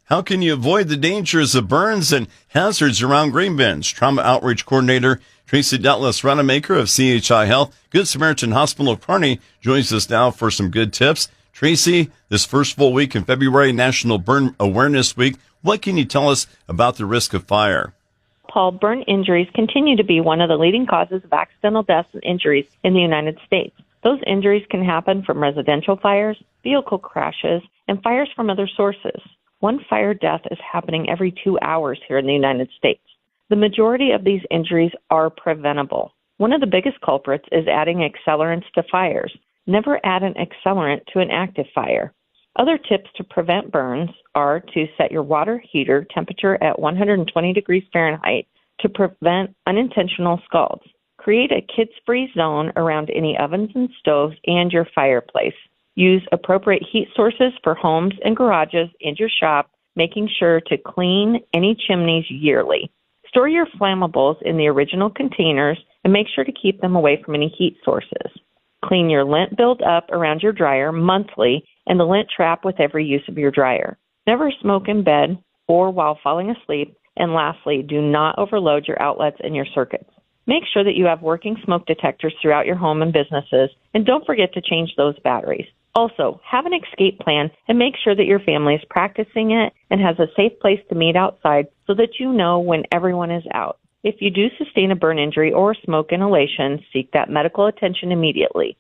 How can you avoid the dangers of burns and hazards around grain bins? Trauma Outreach Coordinator Tracy Dethlefs-Rademacher of CHI Health, Good Samaritan Hospital of Kearney, joins us now for some good tips. Tracy, this first full week in February, National Burn Awareness Week, what can you tell us about the risk of fire? Paul, burn injuries continue to be one of the leading causes of accidental deaths and injuries in the United States. Those injuries can happen from residential fires, vehicle crashes, and fires from other sources. One fire death is happening every 2 hours here in the United States. The majority of these injuries are preventable. One of the biggest culprits is adding accelerants to fires. Never add an accelerant to an active fire. Other tips to prevent burns are to set your water heater temperature at 120 degrees Fahrenheit to prevent unintentional scalds. Create a kids-free zone around any ovens and stoves and your fireplace. Use appropriate heat sources for homes and garages and your shop, making sure to clean any chimneys yearly. Store your flammables in the original containers and make sure to keep them away from any heat sources. Clean your lint buildup around your dryer monthly and the lint trap with every use of your dryer. Never smoke in bed or while falling asleep. And lastly, do not overload your outlets and your circuits. Make sure that you have working smoke detectors throughout your home and businesses, and don't forget to change those batteries. Also, have an escape plan and make sure that your family is practicing it and has a safe place to meet outside so that you know when everyone is out. If you do sustain a burn injury or smoke inhalation, seek that medical attention immediately.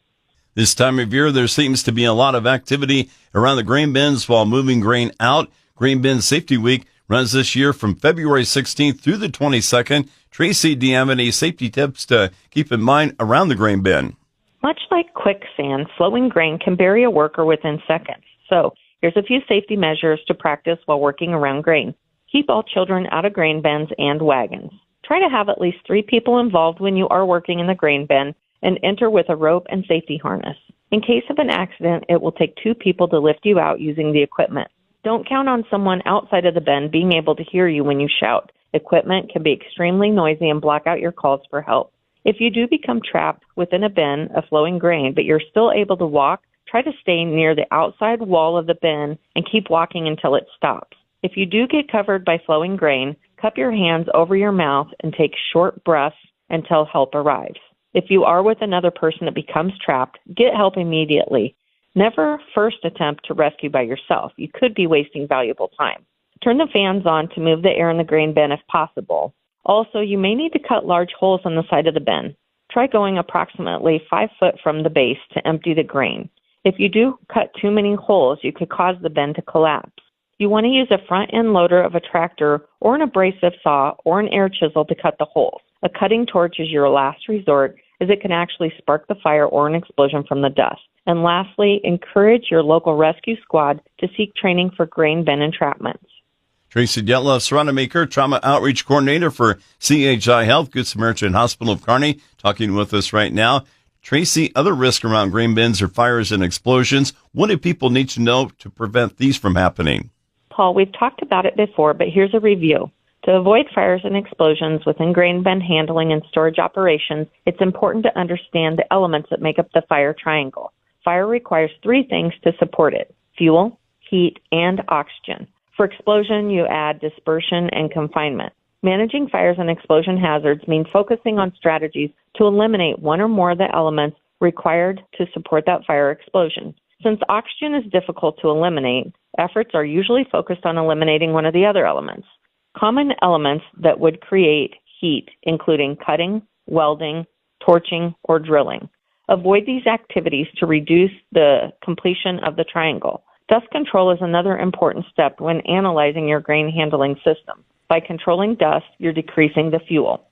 This time of year, there seems to be a lot of activity around the grain bins while moving grain out. Grain Bin Safety Week runs this year from February 16th through the 22nd. Tracy, do you have any safety tips to keep in mind around the grain bin? Much like quicksand, flowing grain can bury a worker within seconds. So here's a few safety measures to practice while working around grain. Keep all children out of grain bins and wagons. Try to have at least 3 people involved when you are working in the grain bin and enter with a rope and safety harness. In case of an accident, it will take 2 people to lift you out using the equipment. Don't count on someone outside of the bin being able to hear you when you shout. Equipment can be extremely noisy and block out your calls for help. If you do become trapped within a bin of flowing grain, but you're still able to walk, try to stay near the outside wall of the bin and keep walking until it stops. If you do get covered by flowing grain, cup your hands over your mouth and take short breaths until help arrives. If you are with another person that becomes trapped, get help immediately. Never first attempt to rescue by yourself. You could be wasting valuable time. Turn the fans on to move the air in the grain bin if possible. Also, you may need to cut large holes on the side of the bin. Try going approximately 5 foot from the base to empty the grain. If you do cut too many holes, you could cause the bin to collapse. You want to use a front end loader of a tractor or an abrasive saw or an air chisel to cut the holes. A cutting torch is your last resort, as it can actually spark the fire or an explosion from the dust. And lastly, encourage your local rescue squad to seek training for grain bin entrapments. Tracy Dethlefs-Rademacher, Trauma Outreach Coordinator for CHI Health, Good Samaritan Hospital of Kearney, talking with us right now. Tracy, other risks around grain bins are fires and explosions. What do people need to know to prevent these from happening? Paul, we've talked about it before, but here's a review. To avoid fires and explosions within grain bin handling and storage operations, it's important to understand the elements that make up the fire triangle. Fire requires 3 things to support it: fuel, heat, and oxygen. For explosion, you add dispersion and confinement. Managing fires and explosion hazards means focusing on strategies to eliminate one or more of the elements required to support that fire explosion. Since oxygen is difficult to eliminate, efforts are usually focused on eliminating one of the other elements. Common elements that would create heat, including cutting, welding, torching, or drilling. Avoid these activities to reduce the completion of the triangle. Dust control is another important step when analyzing your grain handling system. By controlling dust, you're decreasing the fuel.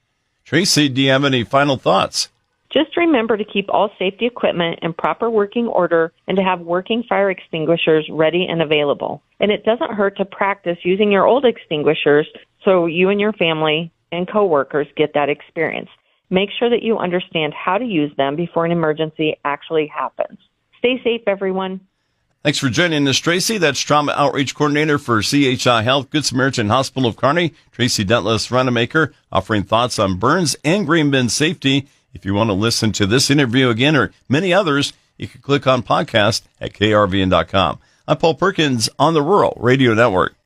Tracy, do you have any final thoughts? Just remember to keep all safety equipment in proper working order and to have working fire extinguishers ready and available. And it doesn't hurt to practice using your old extinguishers so you and your family and coworkers get that experience. Make sure that you understand how to use them before an emergency actually happens. Stay safe, everyone. Thanks for joining us, Tracy. That's Trauma Outreach Coordinator for CHI Health, Good Samaritan Hospital of Kearney, Tracy Dethlefs-Rademacher, offering thoughts on burns and grain bin safety. If you want to listen to this interview again or many others, you can click on podcast at krvn.com. I'm Paul Perkins on the Rural Radio Network.